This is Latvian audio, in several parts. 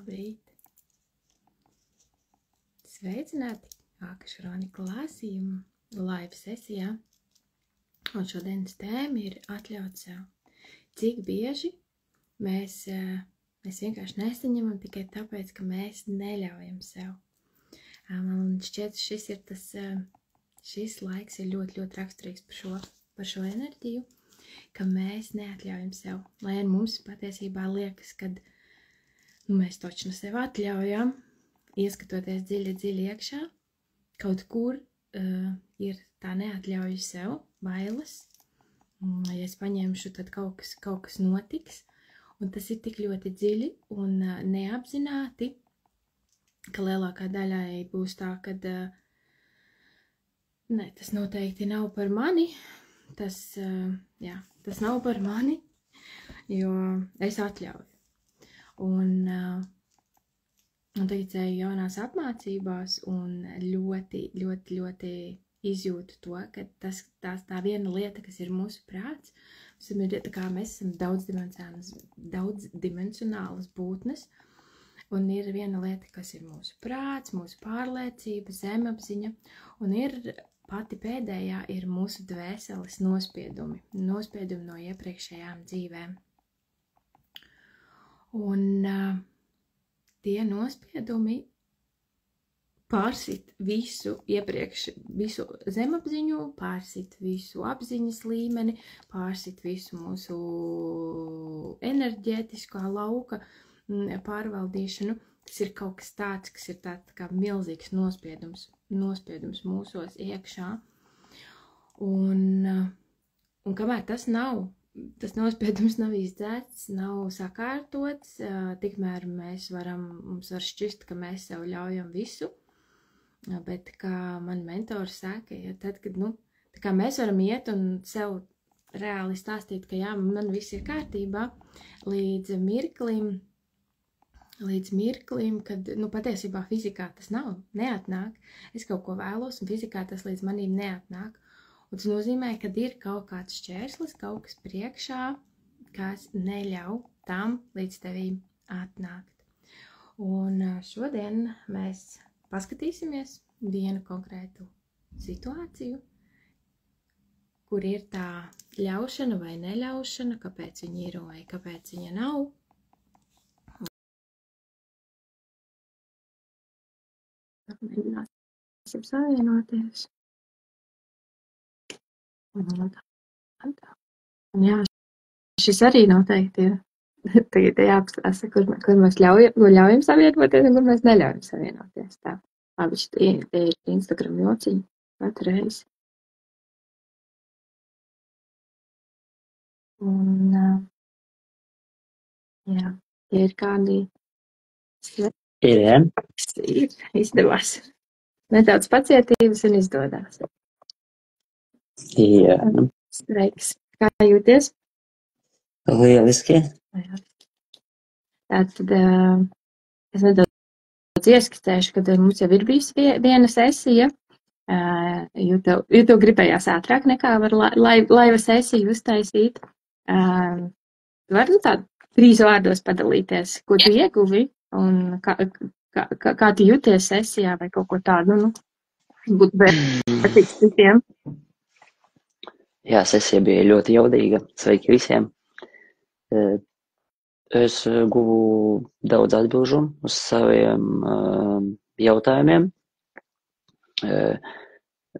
Labrīt! Sveicināti! Akašronika lasījuma live sesijā. Un šodienas tēma ir atļaut sev. Cik bieži mēs vienkārši nesaņemam tikai tāpēc, ka mēs neļaujam sev. Man šķiet, šis laiks ir ļoti, ļoti raksturīgs par šo enerģiju, ka mēs neatļaujam sev. Lai mums patiesībā liekas, ka mēs taču sev atļaujam, ieskatoties dziļi iekšā, kaut kur ir tā neatļauju sev, bailes. Ja es paņemšu, tad kaut kas notiks, un tas ir tik ļoti dziļi un neapzināti, ka lielākā daļai būs tā, ka tas noteikti nav par mani, tas nav par mani, jo es atļauju. Un tagad eju jaunās apmācībās un ļoti, ļoti, ļoti izjūtu to, ka tā viena lieta, kas ir mūsu prāts, mēs esam daudzdimensionālas būtnes, un ir viena lieta, kas ir mūsu prāts, mūsu pārliecība, zemapziņa, un ir pati pēdējā ir mūsu dvēseles nospiedumi no iepriekšējām dzīvēm. Un tie nospiedumi pārsit visu zemapziņu, pārsit visu apziņas līmeni, pārsit visu mūsu enerģētiskā lauka pārvaldīšanu. Tas ir kaut kas tāds, kas ir tāds kā milzīgs nospiedums mūsos iekšā. Un kamēr tas nospiedums nav izdzēsts, nav sakārtots, tikmēr mums var šķist, ka mēs sev ļaujam visu. Bet, kā man mentors saka, tad, kad mēs varam iet un sev reāli stāstīt, ka jā, man viss ir kārtībā, līdz mirklim, kad, patiesībā fizikā tas neatnāk. Es kaut ko vēlos, un fizikā tas līdz manīm neatnāk. Un tas nozīmē, ka ir kaut kāds šķērslis, kaut kas priekšā, kas neļauj tam līdz tevīm atnākt. Un šodien mēs paskatīsimies vienu konkrētu situāciju, kur ir tā ļaušana vai neļaušana, kāpēc viņa ir vai kāpēc viņa nav. Mēģināsim savienoties. Un jā, šis arī noteikti ir. Tagad jāapstāsta, kur mēs ļaujam savienoties un kur mēs neļaujam savienoties. Tā. Labi, tie ir Instagram jociņi katru reizi. Un, jā, tie ir kādi... Ir izdevās. Nedaudz pacietības un izdodās. Jā. Sveiks. Kā jūties? Lieliski. Tātad es nedaudz ieskicēšu, kad mums jau ir bijis viena sesija, jo tev gribējās ātrāk nekā var laiva sesiju uztaisīt. Tu vari tādu 3 vārdos padalīties, ko tu ieguvi un kā tu jūties sesijā vai kaut ko tādu, būtu vērtīgs citiem. Jā, sesija bija ļoti jaudīga. Sveiki visiem. Es guvu daudz atbilžu uz saviem jautājumiem.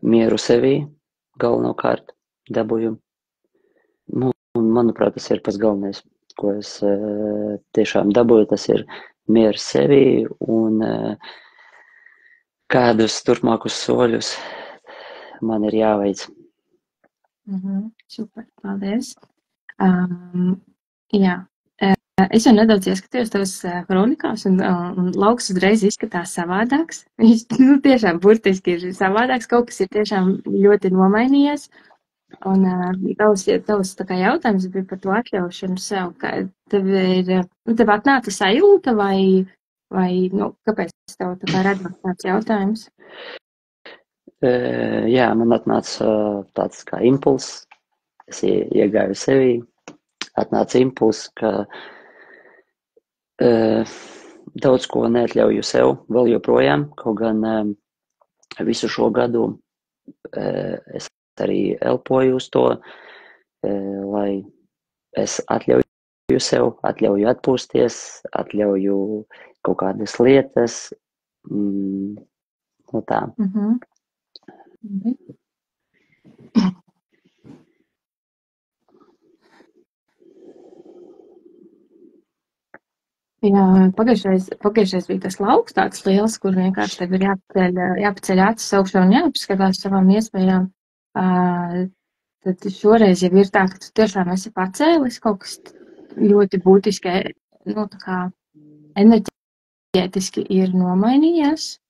Mieru sevī galvenokārt dabūju. Manuprāt, tas ir pats galvenais, ko es tiešām dabūju. Tas ir mieru sevī un kādus turpmākus soļus man ir jāveic. Super, paldies. Jā, es jau nedaudz ieskatījos tavas kronikās un lauks uzreiz izskatās savādāks. Viņš tiešām burtiski ir savādāks, kaut kas ir tiešām ļoti nomainījies. Un tavs tā kā jautājums bija par to atļaušanu sev, ka tev atnāca sajūta vai kāpēc tev tā kā radās tāds jautājums? Jā, man atnāca tāds kā impulss, es iegāju sevī, atnāca impulss, ka daudz ko neatļauju sev vēl joprojām, kaut gan visu šo gadu es arī elpoju uz to, lai es atļauju sev, atļauju atpūsties, atļauju kaut kādas lietas, no tā. Jā, pagājušais bija tas lauks tāds liels, kur vienkārši tev ir jāpaceļ acis augšā un jāapskatās savām iespējām. Tad šoreiz jau ir tā, ka tu tiešām esi pacēlis kaut kas ļoti būtiski, nu, tā kā enerģētiski ir nomainījies.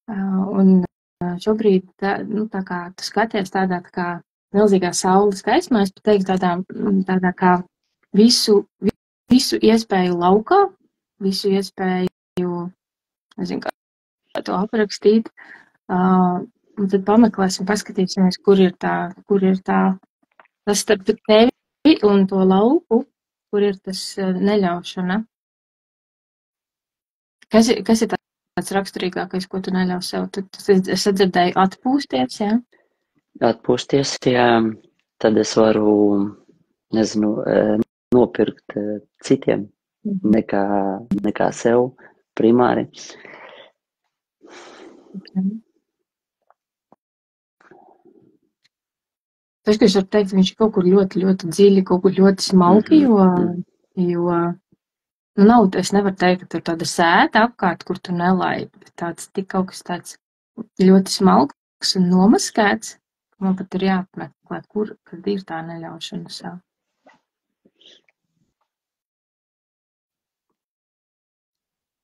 Un šobrīd, tā kā tu skaties tādā tā kā milzīgā saules gaismā, es pat teiktu tādā kā visu iespēju laukā, visu iespēju, nezinu, kā to aprakstīt, un tad pameklēsim, paskatīsimies, kur ir tas starp tevi un to lauku, kur ir tas neļaušana. Kas ir tāds raksturīgākais, ko tu neļauj sev? Es atdzirdēju atpūsties, jā? Atpūsties, jā, tad es varu, nezinu, nopirkt citiem nekā sev primāri. Okay. Tas, ko es varu teikt, viņš ir kaut kur ļoti, ļoti dziļi, kaut kur ļoti smalki, jo nav, es nevaru teikt, ka tur tāda sēta apkārt, kur tu nelaidi, bet tāds tik kaut kas tāds ļoti smalks un nomaskēts, man pat ir jāapmeklē, kad ir tā neļaušana sev.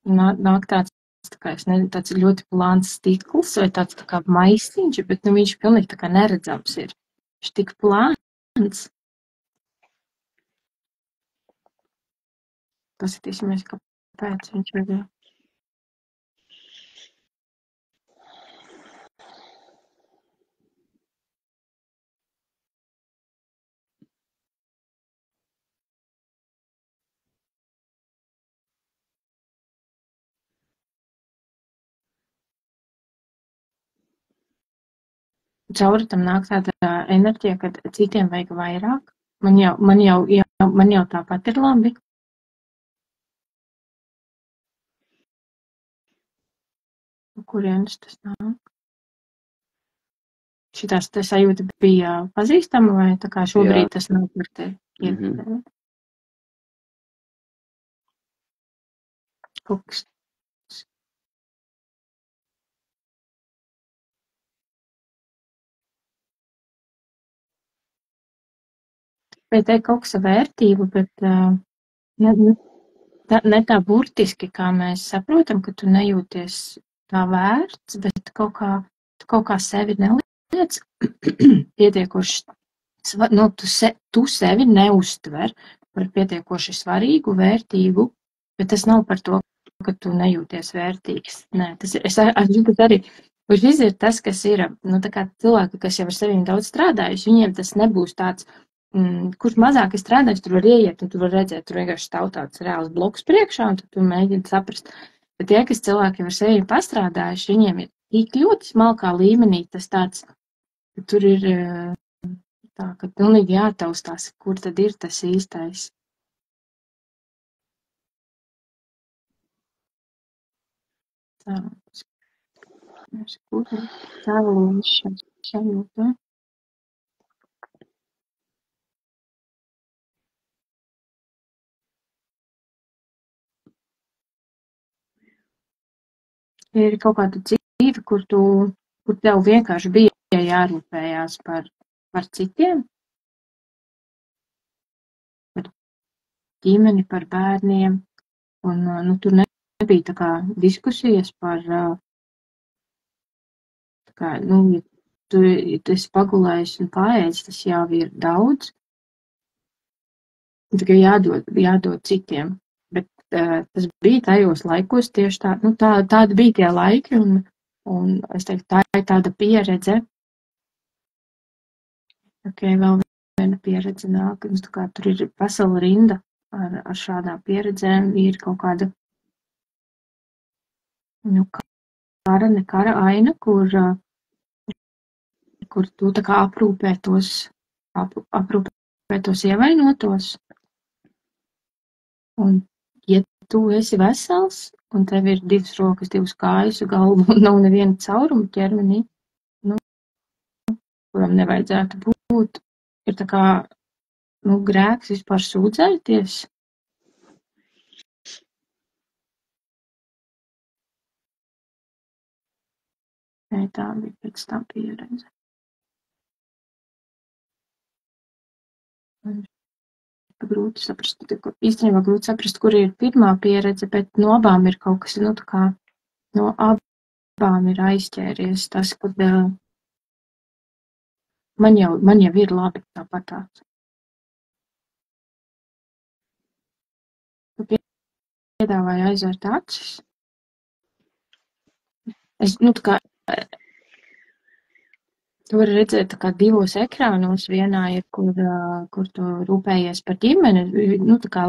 Nāk tāds ļoti plāns stikls vai tāds tā kā maisiņš, bet viņš pilnīgi tā kā neredzams ir. Viņš tik plāns. Paskatīsimies, kāpēc viņš ir. Cauri tam nāk tāda enerģija, kad citiem vajag vairāk. Man jau tāpat ir labi. Kurienes tas nāk? Šitās te sajūta bija pazīstama vai tā kā šobrīd tas nav par tevi? Kaut kas. Vai teikt kaut kas vērtību, bet ne tā burtiski, kā mēs saprotam, ka tu nejūties tā vērts, bet tu kaut kā sevi neliec pietiekoši, tu sevi neuztver par pietiekoši svarīgu, vērtīgu, bet tas nav par to, ka tu nejūties vērtīgs. Nē, tas arī, šis ir tas, kas ir, tā kā cilvēki, kas jau ar sevim daudz strādājuši, viņiem tas nebūs tāds, kurš mazāk ir strādājis, tur var ieiet, un tu var redzēt, tur vienkārši stāv tāds reāls bloks priekšā, un tu mēģini saprast. Bet tie, kas cilvēki ar sevi pastrādājuši, viņiem ir tik ļoti smalkā līmenī tas tāds, ka tur ir tā, ka pilnīgi jātaustās, kur tad ir tas īstais. Tā, kur ir cēlonis šajūtā? Ir kaut kāda dzīve, kur tev vienkārši bija jārūpējās par citiem, par ģimeni, par bērniem, un tur nebija tā kā diskusijas par, tā kā, ja tu esi pagulējis un paēdis, tas jau ir daudz, tikai jādod citiem. Tas bija tajos laikos tieši tā, tāda bija tie laiki, un es teiktu, tā ir tāda pieredze. Ok, vēl viena pieredze nāk, tā kā tur ir vesela rinda ar šādām pieredzēm ir kaut kāda, kara, ne kara aina, kur tu tā kā aprūpē tos ievainotos. Un, ja tu esi vesels, un tev ir 2 rokas, 2 kājas, galva un nav neviena cauruma ķermenī, kuram nevajadzētu būt, ir tā kā, grēks vispār sūdzēties. Tā bija pēc tam pieredze. Īstenībā grūti saprast, kur ir pirmā pieredze, bet no abām ir kaut kas, tā kā no abām ir aizķēries tas, kad man jau ir labi tāpatās. Tu piedāvāji aizvērt acis. Tu vari redzēt tā kā 2 ekrānos. Vienā ir, kur tu rūpējies par ģimeni. Tā kā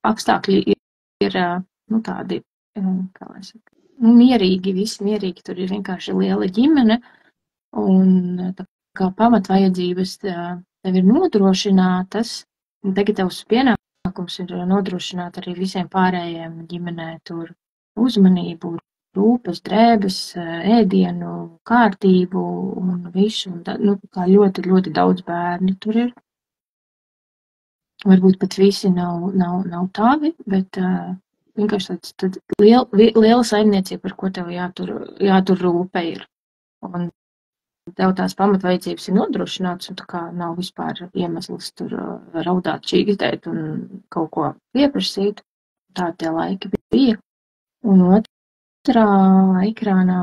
apstākļi ir tādi, kā lai saka, mierīgi, visi mierīgi. Tur ir vienkārši liela ģimene. Un tā kā pamatvajadzības tev ir nodrošinātas. Un tagad tavs pienākums ir nodrošināt arī visiem pārējiem ģimenē tur uzmanību, rūpes, drēbes, ēdienu, kārtību un visu. Un kā ļoti, ļoti daudz bērni tur ir. Varbūt pat visi nav tavi, bet vienkārši tad liela saimniecība, par ko tev jātur rūpe ir. Un tev tās pamatvajadzības ir nodrošināts, un tā kā nav vispār iemesls tur raudāt, čīkstēt un kaut ko pieprasīt. Tādi tie laiki bija. Un otrā ekrānā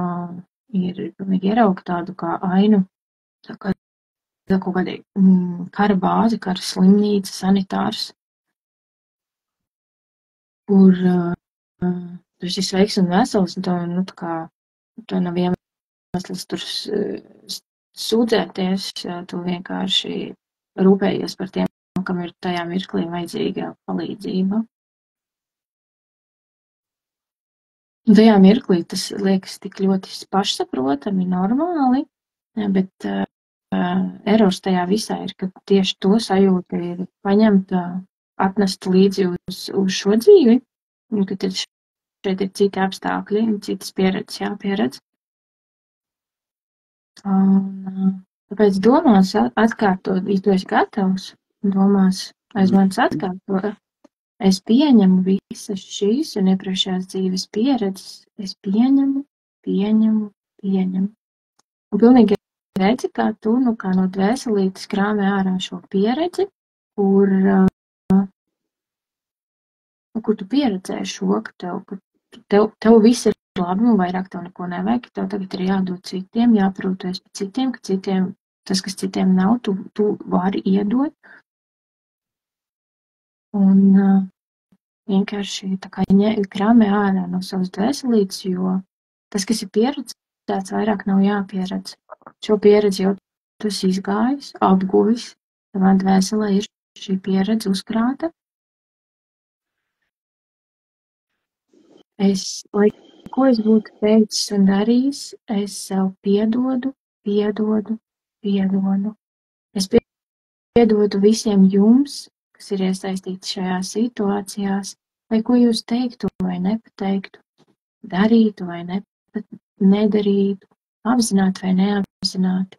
ir pilnīgi ierauga tādu kā ainu, tā kā kaut kādi kara bāze, kara slimnīca, sanitārs, kur tu esi sveiks un vesels, un tev nav iemesls tur sūdzēties, tu vienkārši rūpējies par tiem, kam ir tajā mirklī vajadzīga palīdzība. Un tajā mirklī tas liekas tik ļoti pašsaprotami, normāli, bet erors tajā visā ir, ka tieši to sajūta ir paņemta, atnest līdzi uz šo dzīvi, un ka šeit ir citi apstākļi un citas pieredzes jāpieredz. Un tāpēc domās atkārtot, ja tu esi gatavs, domās aiz manis atkārtot. Es pieņemu visas šīs un iepriekšējās dzīves pieredzes. Es pieņemu. Un pilnīgi redzi, kā tu, kā no dvēselītes krāmē ārā šo pieredzi, kur tu pieredzēji šo, ka tev viss ir labi un vairāk tev neko nevajag, ka tev tagad ir jādod citiem, jāparūpējas par citiem, ka citiem, tas, kas citiem nav, tu vari iedot. Un vienkārši tā kā krāmē ārā no savas dvēselītes, jo tas, kas ir pieredzēts, vairāk nav jāpieredz. Šo pieredzi jau tu esi izgājis, apguvis, tavā dvēselē ir šī pieredze uzkrāta. Lai ko es būtu teicis un darījis, es sev piedodu. Es piedodu visiem jums, kas ir iesaistīti šajās situācijās, lai ko jūs teiktu vai nepateiktu, darītu vai nedarītu, apzināti vai neapzināti.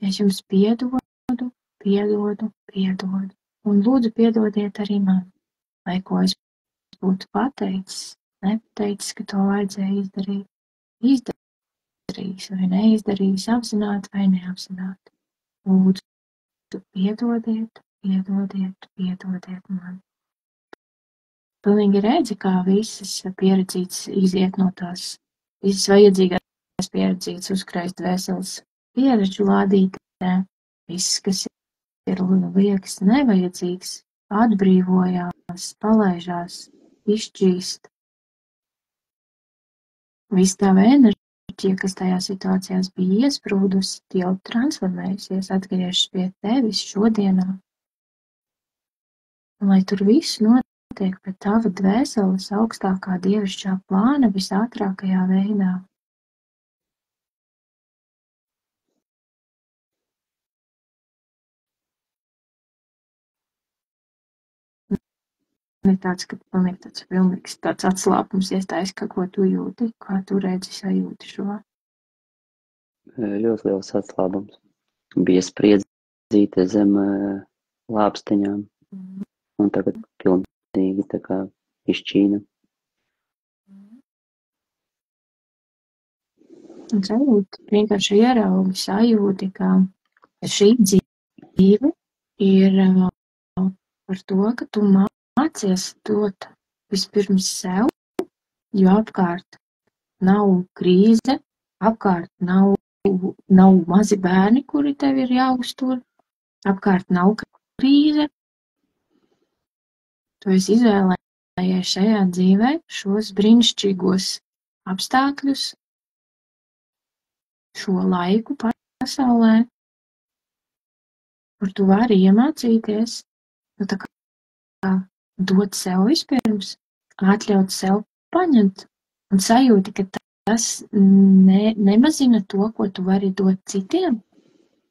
Es jums piedodu, un lūdzu piedodiet arī man, lai ko es būtu pateicis, nepateicis, ka to vajadzēja izdarīt, izdarījis vai neizdarījis, apzināti vai neapzināti. Lūdzu, piedodiet man. Pilnīgi redzi, kā visas pieredzītes iziet no tās, visas vajadzīgās pieredzītes uzkraist dvēseles pieredžu lādītē, viss, kas ir liekas nevajadzīgs, atbrīvojās, palaižās, izšķīst. Viss tā enerģija, kas tajā situācijās bija iesprūdusi, jau transformējusies, atgriežas pie tevis šodienā. un lai tur viss notiek pēc tava dvēseles augstākā dievišķā plāna visātrākajā veidā. Ir tāds, ka pilnīgi tāds pilnīgs tāds atslāpums iestājas, ka ko tu jūti, kā tu redzi, sajūti šo. Ļoti liels atslābums. Bija spriedzīte zem lāpstiņām, un tagad pilnīgi tā kā izšķīna. Un sajūti, vienkārši ieraugi, sajūti, ka šī dzīve ir par to, ka tu mācies dot vispirms sev, jo apkārt nav krīze, apkārt nav mazi bērni, kuri tev ir jāuztur, apkārt nav krīze. Tu esi izvēlējies šajā dzīvē šos brīnišķīgos apstākļus, šo laiku pasaulē, kur tu vari iemācīties, nu tā kā dot sev vispirms, atļaut sev paņemt un sajūti, ka tas nemazina to, ko tu vari dot citiem.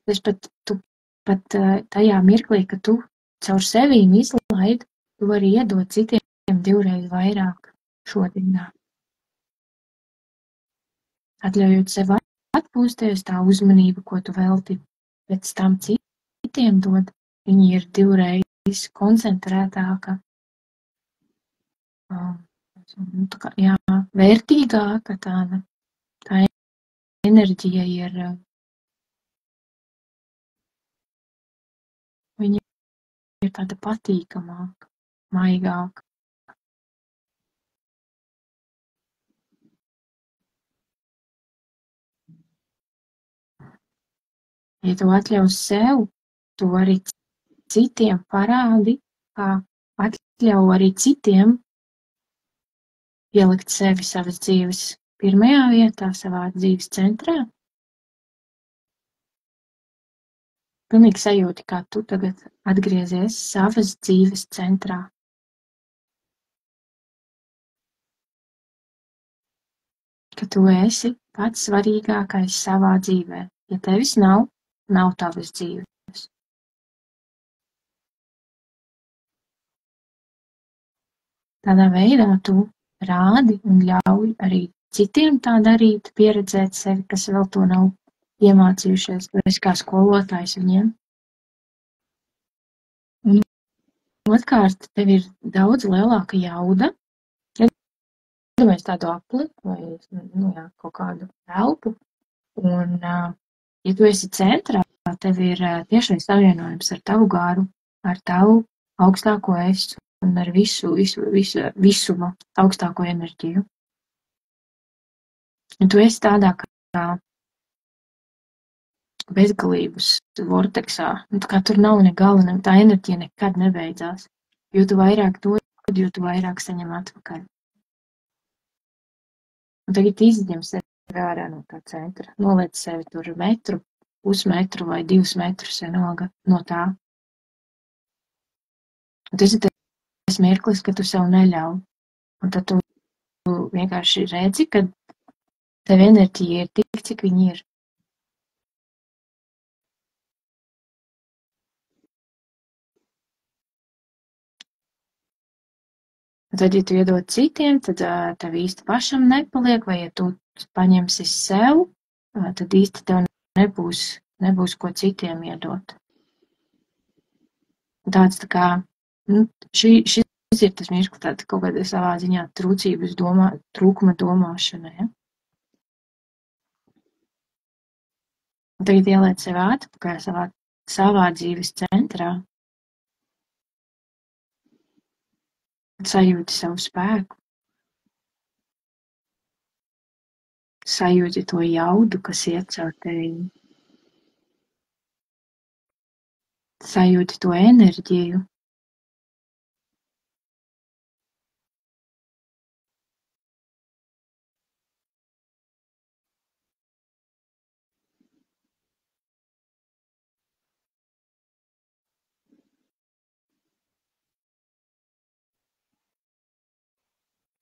Tu pat tajā mirklī, ka tu caur sevīm izlaid, tu vari iedot citiem 2 reiz vairāk šodienā. Atļaujot sev atpūsties, tā uzmanība, ko tu velti pēc tam citiem dod, viņi ir 2 reizes koncentrētāka, tā kā, jā, vērtīgāka tāda, tā enerģija ir, viņa ir tāda patīkamāka, maigāka. Ja tu atļaus sev, tu arī citiem parādi, kā atļauj arī citiem ielikt sevi savas dzīves pirmajā vietā, savā dzīves centrā. Pilnīgi sajūti, kā tu tagad atgriezies savas dzīves centrā. Ka tu esi pats svarīgākais savā dzīvē. Ja tevis nav tavas dzīves. Tādā veidā tu rādi un ļauj arī citiem tā darīt, pieredzēt sevi, kas vēl to nav iemācījušies. Tu esi kā skolotājs viņiem. Un otrkārt, tev ir daudz lielāka jauda. Iedomājies tādu apli vai kaut kādu telpu. Un, ja tu esi centrā, tev ir tiešais savienojums ar tavu garu, ar tavu augstāko es un ar visuma augstāko enerģiju. Un tu esi tādā kā bezgalības vorteksā. Tā kā tur nav ne gala, tā enerģija nekad nebeidzās. Jo tu vairāk dod, jo tu vairāk saņem atpakaļ. Un tagad izņem sevi ārā no tā centra. Noliec sevi tur metru, pusmetru vai 2 metrus vienalga no tā. Un tas ir tas mirklis, ka tu sev neļauj. Un tad tu vienkārši redzi, ka tev enerģija ir tik, cik viņa ir. Un tad, ja tu iedod citiem, tad tev īsti pašam nepaliek, vai ja tu paņemsi sev, tad īsti tev nebūs ko citiem iedot. Un tāds tā kā, šis ir tas mirklis, tāda kaut kāda savā ziņā trūkuma domāšana, ja? Un tagad ieliec sevi atpakaļ savā dzīves centrā. Sajūti savu spēku. Sajūti to jaudu, kas iet caur tevi. Sajūti to enerģiju.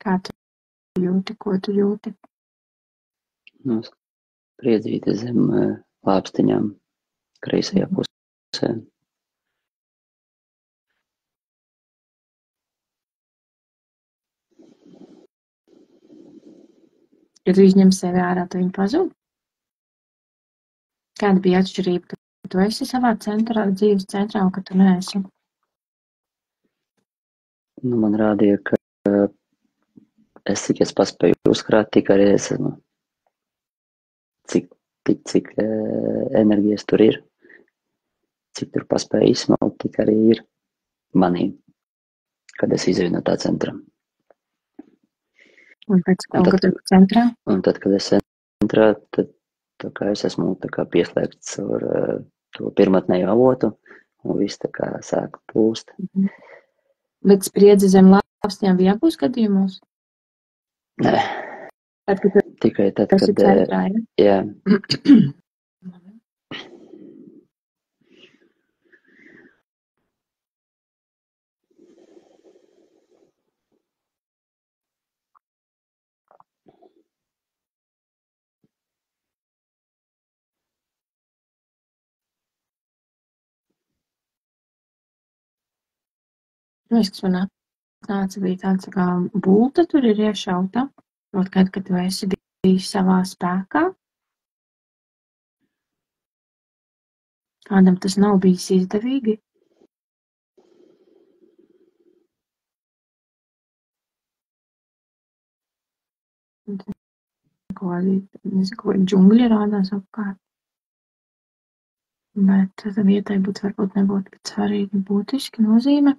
Kā tu jūti, ko tu jūti? Nu, spriedzīte zem lāpstiņām kreisajā pusē. Ja tu izņem sevi ārā, tad viņi pazūd? Kāda bija atšķirība, ka tu esi savā centrā, dzīves centrā, un ka tu neesi? Nu, man rādīja, ka cik es paspēju uzkrāt, tik arī es esmu. Cik enerģijas tur ir, cik tur paspēju izsmelt, tik arī ir manī, kad es izēju no tā centra. Un pēc tam, kad tu centrā? Un tad, kad es centrā, tad tā kā es esmu tā kā pieslēgts ar to pirmatnējo avotu, un viss tā kā sāk plūst. Bet spriedze zem lāpstiņām bija abos gadījumos? Nē. Tikai tad, kad... Centrā, jā. Kas man nāca, bija tāds, kā bulta tur ir iešauta, kaut kad tu esi bijis savā spēkā. Kādam tas nav bijis izdevīgi. Ko džungļi rādās apkārt. Bet tā vietai varbūt nebūtu pēc svarīgi būtiski nozīme.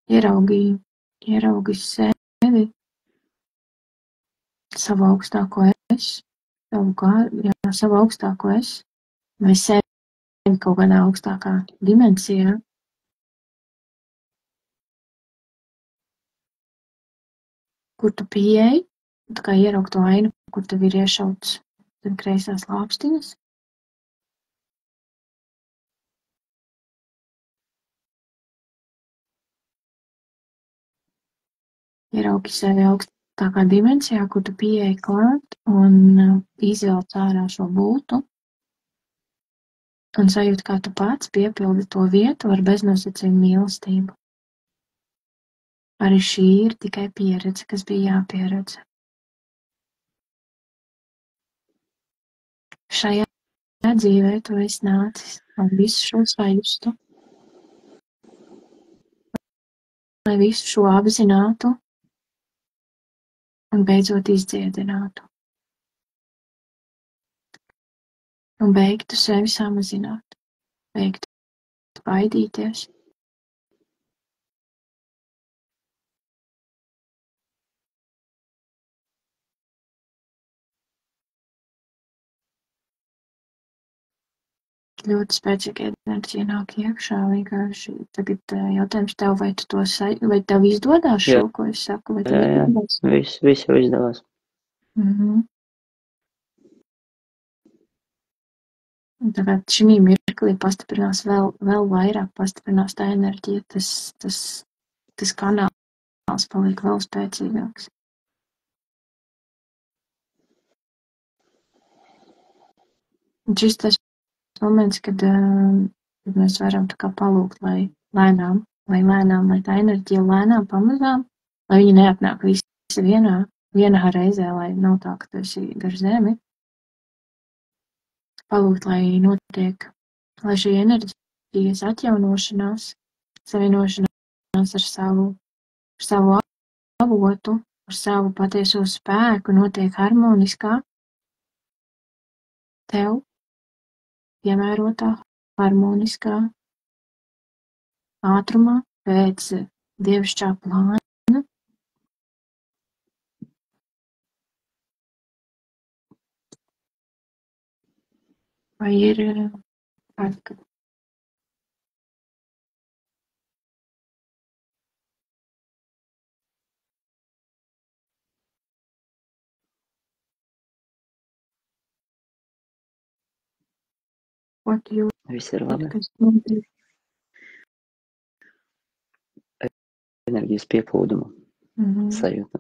Ieraugi sevi, savu augstāko es, savu augstāko es, vai sevi kaut kādā augstākā dimensijā. Kur tu pieeji, tā kā ieraugi to ainu, kur tev ir iešauts zem kreisās lāpstiņas. Ieraugi sevi augstākā dimensijā, kur tu pieeji klāt un izvelc ārā šo bultu un sajūti, kā tu pats piepildi to vietu ar beznosacījumu mīlestību. Arī šī ir tikai pieredze, kas bija jāpieredz. Šajā dzīvē tu esi nācis, lai visu šo sajustu, lai visu šo apzinātu un beidzot izdziedinātu. Un beigtu sevi samazināt, beigtu baidīties. Ļoti spēcīga enerģija nāk iekšā, vienkārši tagad jautājums tev, vai tev izdodās šo, ko es saku, vai tev izdodās? Viss jau izdevās. Un tagad šī mirklī pastiprinās vēl vairāk, pastiprinās tā enerģija, tas kanāls paliek vēl spēcīgāks. Un šis tas moments, kad mēs varam tā kā palūgt, lai lēnām, lai tā enerģija lēnām pamazām, lai viņi neatnāk visi vienā reizē, lai nav tā, ka tu esi gar zemi. Palūgt, lai notiek, lai šī enerģijas atjaunošanās, savienošanās ar savu avotu, ar savu patieso spēku notiek harmoniskā, tev piemērotā, harmoniskā ātrumā pēc dievišķā plāna. Vai ir kāda? Ko tu jūti? Viss ir labi. enerģijas pieplūdumu sajūta.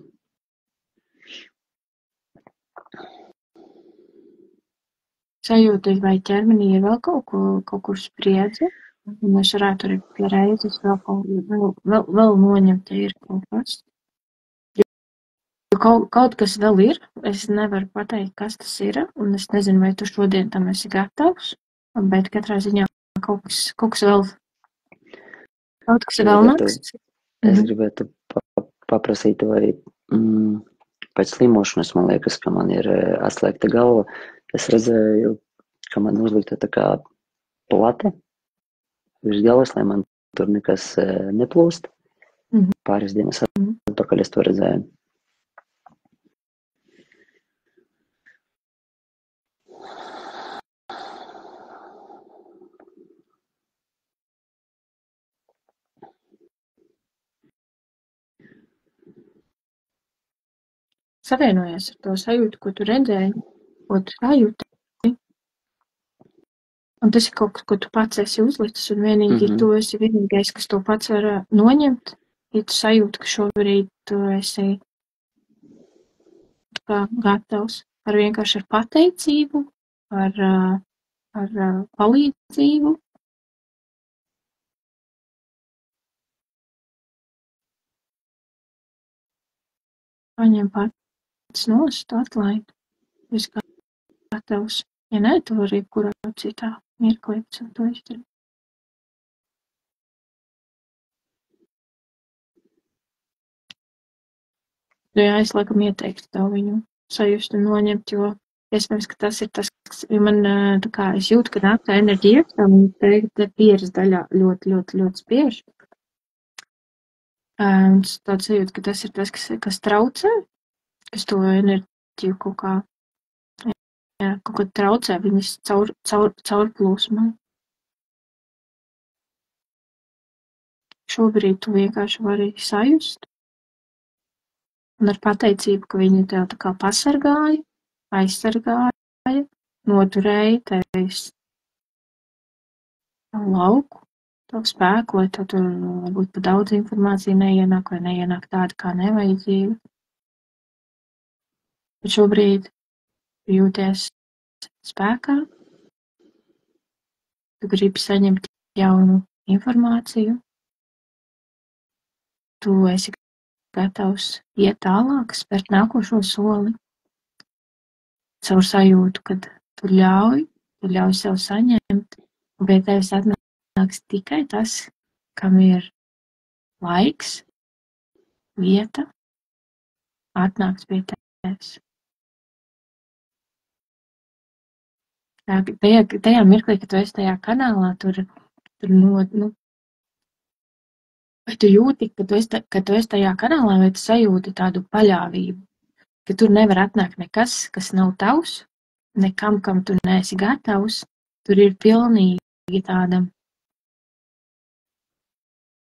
Sajūta, vai ķermenī ir vēl kaut kur spriedze, un mēs varētu arī pie reizes vēl noņemt, ja ir kaut kas. Kaut kas vēl ir, es nevaru pateikt, kas tas ir, un es nezinu, vai tu šodien tam esi gatavs, bet katrā ziņā kaut kas vēl nāks. Es gribētu paprasīt, vai pēc slimošanas, man liekas, ka man ir atslēgta galva. Es redzēju, ka man uzlikta tā kā plate virs galvas, lai man tur nekas neplūst. Pāris dienas atpakaļ es to redzēju. Savienojies ar to sajūtu, ko tu redzēji, ko tu sajūti. Un tas ir kaut kas, ko tu pats esi uzlicis, un vienīgi tu esi vienīgais, kas to pats var noņemt. Ja tu sajūti, ka šobrīd tu esi gatavs ar vienkārši ar pateicību, ar palīdzību. Paņem pats nost, atlaid. Viss gatavs. Ja nē, tu vari kurā citā mirklī to izdarīt. Jā, es laikam ieteiktu tev viņu sajust un noņemt, jo iespējams, ka tas ir tas, jo man tā kā es jūtu, ka nāk tā enerģija, tā viņa te pieras daļā ļoti spiež. Un tāds sajūta, ka tas ir tas, kas traucē, kas to enerģiju kaut kā traucē viņas caurplūsmai. Šobrīd tu vienkārši vari sajust. Un ar pateicību, ka viņi tev tā kā pasargāja, aizsargāja, noturēja tevis lauku, tavu spēku, lai tev tur varbūt pa daudz informācija neienāk vai neienāk tāda kā nevajadzīga. Bet šobrīd tu jūties spēkā, tu gribi saņemt jaunu informāciju, tu esi gatavs iet tālāk, spērt nākošo soli, caur sajūtu, kad tu ļauj sev saņemt, un pie tevis atnāks tikai tas, kam ir laiks, vieta, atnāks pie tevis. Tajā mirklī, kad tu esi tajā kanālā, vai tu jūti, ka tu esi tajā kanālā, vai tu sajūti tādu paļāvību, ka tur nevar atnākt nekas, kas nav tavs, nekam, kam tu neesi gatavs, tur ir pilnīgi tāda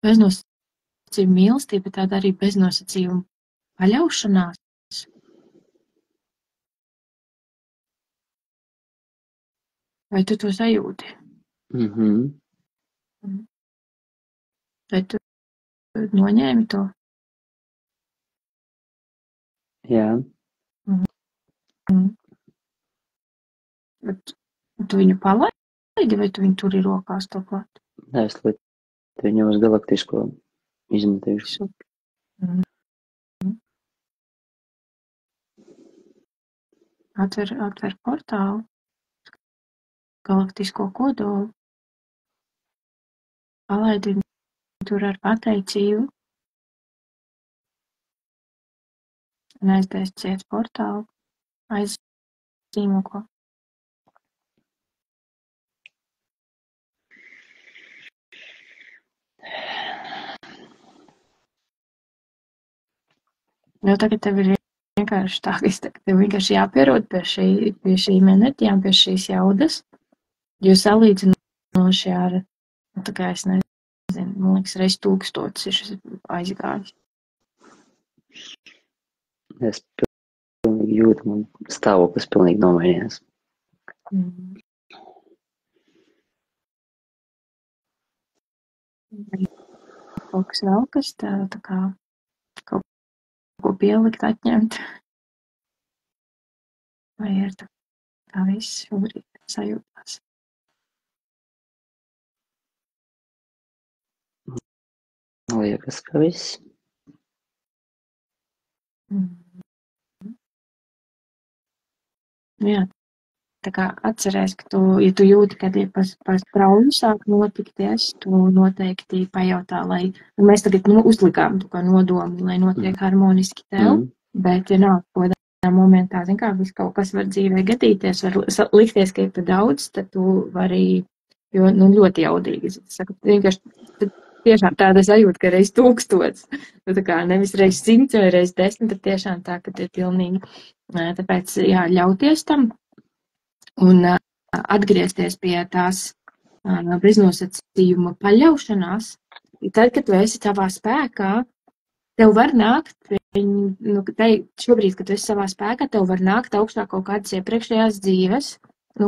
beznosacījuma mīlestība, tāda arī beznosacījuma paļaušanās. Vai tu to sajūti? Vai tu noņēmi to? Jā. Bet tu viņu palaidi, vai tu viņu turi rokās to klāt? Nē, es viņu uz galaktisko izmetīšu. Atver portālu, galaktisko kodolu, palaidi viņu tur ar pateicību, un aizdēs ciet portālu, aizzīmoko. Jo tagad tev ir vienkārši tā, ka tev vienkārši jāpierod pie šīm enerģijām, pie šīs jaudas, jo salīdzinoši ar, tā kā es nezinu, man liekas, reiz 1000 ir aizgājis. Es pilnīgi jūtu, man stāvoklis pilnīgi nomainījās. kaut kas vēl, kas tā kā kaut ko pielikt, atņemt? Vai ir tā kā viss šobrīd sajūtās? Liekas, ka viss. Jā, tā kā atceries, ka ja tu jūti, ka ir par strauju sāk notikties, tu noteikti pajautā, lai mēs tagad uzlikām to nodomu, lai notiek harmoniski tev, bet ja nav kodā momentā, zin kā, viss kaut kas var dzīvē gadīties, var likties, ka ir pa daudz, tad tu vari, jo, ļoti jaudīgi, saku, vienkārši tiešām tāda sajūta, ka reiz 1000, tā kā nevis reiz 100 vai reiz 10, bet tiešām tā, ka ir pilnīgi. Tāpēc, jā, ļauties tam un atgriezties pie tās beznosacījuma paļaušanās. Tad, kad tu esi savā spēkā, tev var nākt, šobrīd, kad tu esi savā spēkā, tev var nākt augstā kaut kādas iepriekšējās dzīves,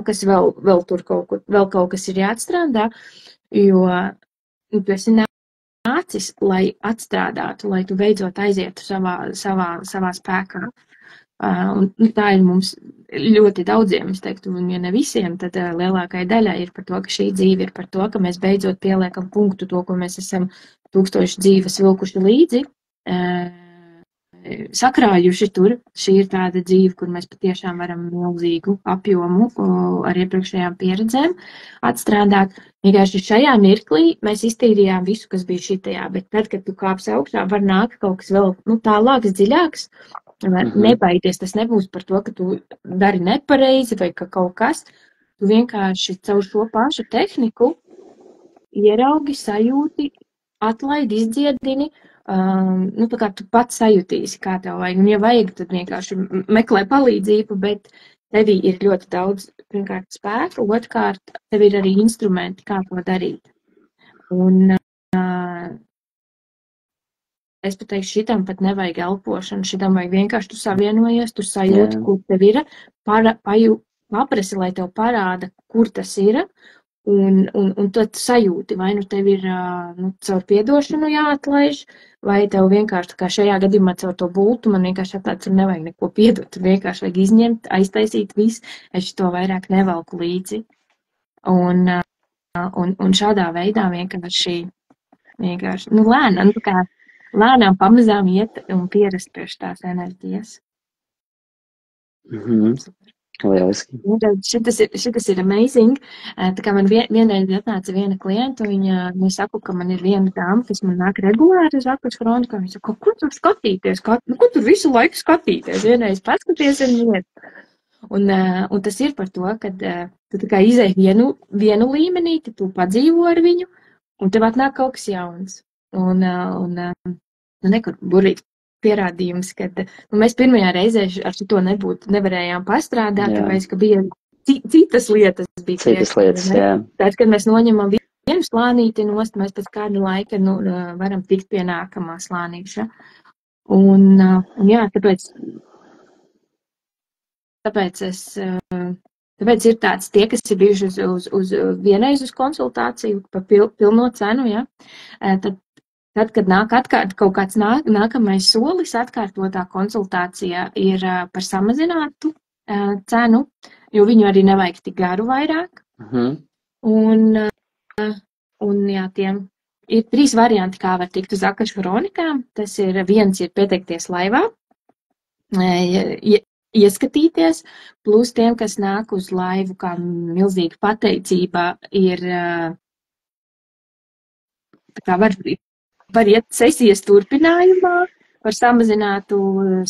kas vēl tur vēl kaut kas ir jāatstrādā, jo tu esi nācis, lai atstrādātu, lai tu beidzot aizietu savā spēkā. Un tā ir mums ļoti daudziem, es teiktu, un ja ne visiem, tad lielākai daļai ir par to, ka šī dzīve ir par to, ka mēs beidzot pieliekam punktu to, ko mēs esam 1000 dzīves vilkuši līdzi, sakrājuši tur. Šī ir tāda dzīve, kur mēs patiešām varam milzīgu apjomu ar iepriekšējām pieredzēm atstrādāt. Vienkārši šajā mirklī mēs iztīrījām visu, kas bija šitajā, bet tad, kad tu kāpsi augšā, var nākt kaut kas vēl tālāks, dziļāks. Nebaidies, tas nebūs par to, ka tu dari nepareizi vai ka kaut kas. Tu vienkārši caur šo pašu tehniku ieraugi, sajūti, atlaidi, izdziedini, tā kā tu pats sajutīsi, kā tev vajag. Un, ja vajag, tad vienkārši meklē palīdzību, bet tevī ir ļoti daudz, pirmkārt, spēka, otrkārt, tev ir arī instrumenti, kā to darīt. Un es pateikšu, šitam pat nevajag elpošanu, šitam vajag vienkārši tu savienojies, tu sajūti, kur tev ir, paprasi, lai tev parāda, kur tas ir, un tad sajūti, vai tev ir caur piedošanu jāatlaiž, vai tev vienkārši, kā šajā gadījumā caur to bultu, man vienkārši tāds nevajag neko piedot, tur vienkārši vajag izņemt, aiztaisīt visu, es to vairāk nevelku līdzi. Un šādā veidā vienkārši lēnām pamazām iet un pierast pie tās enerģijas. Lieliski. Šitas ir amazing. Tā kā man vienreiz atnāca viena klienta, viņa saku, ka man ir viena dāma, kas man nāk regulāri uz Akašu Kronikā. Viņa saka, ko tur skatīties? Ko tur visu laiku skatīties? Vienreiz paskaties un iet. Un tas ir par to, ka tu tā kā izēj vienu līmenī, tu padzīvo ar viņu, un tev atnāk kaut kas jauns. Nekur burvīgi pierādījums, ka mēs pirmajā reizē ar to nevarējām pastrādāt, tāpēc, ka bija citas lietas. Jā. Tad, kad mēs noņemam vienu slānīti nost, mēs pēc kāda laika varam tikt pie nākamā slānīša. Un jā, tāpēc ir tāds tie, kas ir bijuši vienreiz uz konsultāciju par pilno cenu, ja, tad, kad nāk kaut kāds nākamais solis, atkārtotā konsultācija ir par samazinātu cenu, jo viņu arī nevajag tik garu vairāk. Un jā, tiem ir 3 varianti, kā var tikt uz Akašu Kronikām. Tas ir viens ir pieteikties laivā, ieskatīties, plus tiem, kas nāk uz laivu, kā milzīga pateicība, ir tā kā var iet sesijas turpinājumā par samazinātu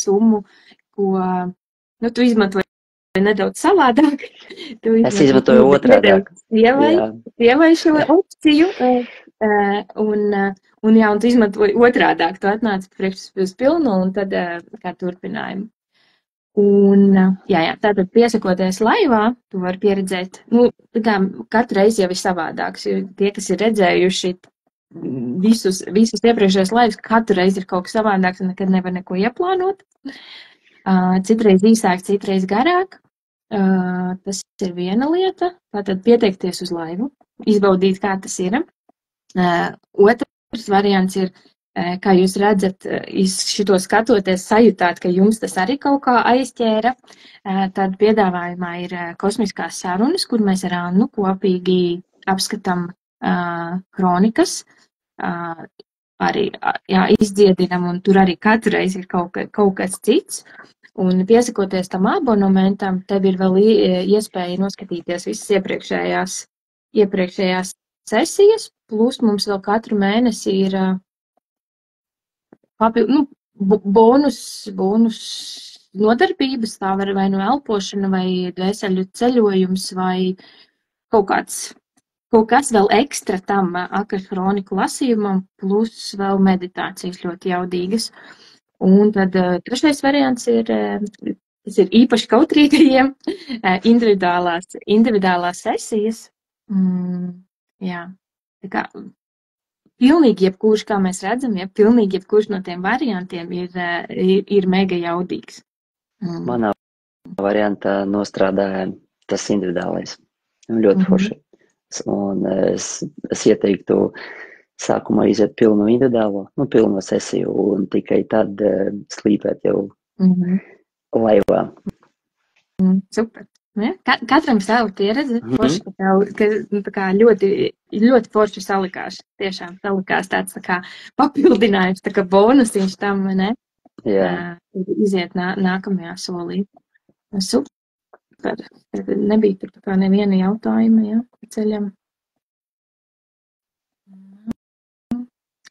summu, ko tu izmantoji nedaudz savādāk. Es izmantoju otrādāk. Sievai šo opciju, un tu izmantoji otrādāk. Tu atnāci priekš uz pilnu un tad kā turpinājumu. Un, tātad piesakoties laivā, tu vari pieredzēt, katru reizi jau ir savādāks, jo tie, kas ir redzējuši visus iepriekšējos laivus, katru reizi ir kaut kas savādāks un nekad nevar neko ieplānot. Citreiz īsāk, citreiz garāk. Tas ir viena lieta, tātad pieteikties uz laivu, izbaudīt, kā tas ir. Otra Otrs variants ir, kā jūs redzat, šito skatoties, sajūtāt, ka jums tas arī kaut kā aizķēra. Tad piedāvājumā ir kosmiskās sarunas, kur mēs ar Annu kopīgi apskatām kronikas, arī izdziedinam, un tur arī katru reizi ir kaut kas cits. Un piesakoties tam abonementam, tev ir vēl iespēja noskatīties visas iepriekšējās sesijas, plus mums vēl katru mēnesi ir bonus nodarbības, tā var vai nu elpošana, vai dvēseļu ceļojums, vai kaut kas vēl ekstra tam akašu kroniku lasījumam, plus vēl meditācijas ļoti jaudīgas. Un tad trešais variants ir, tas ir īpaši kautrīgajiem, individuālās sesijas. Jā, tā kā pilnīgi jebkurš, kā mēs redzam, pilnīgi jebkurš no tiem variantiem ir mega jaudīgs. Manā variantā nostrādāja tas individuālais. Ļoti forši. Un es ieteiktu sākumā iziet pilnu individuālo, pilno sesiju, un tikai tad slīpēt jau laivā. Super. Ja? Katram savu pieredzi, forši, ka ļoti, ļoti forši salikās. Tiešām salikās tāds tā kā papildinājums, tā kā bonusiņš tam, ne? Jā. Iziet nākamajā solī. Super. Nebija tur tā kā neviena jautājuma, ja, ceļam.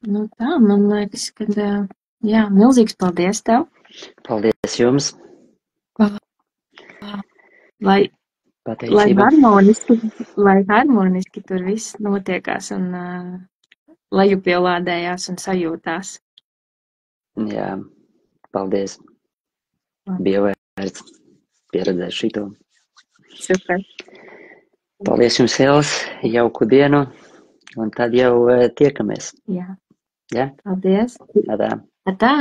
Tā, man liekas, ka, jā, milzīgs paldies tev. Paldies jums. Lai harmoniski tur viss notiekās un lejupielādējās un sajūtās. Jā, paldies. Bija vērts pieredzēt šito. Super. Paldies jums, Elis, jauku dienu, un tad jau tiekamies. Jā. Ja? Paldies. Atā. Atā.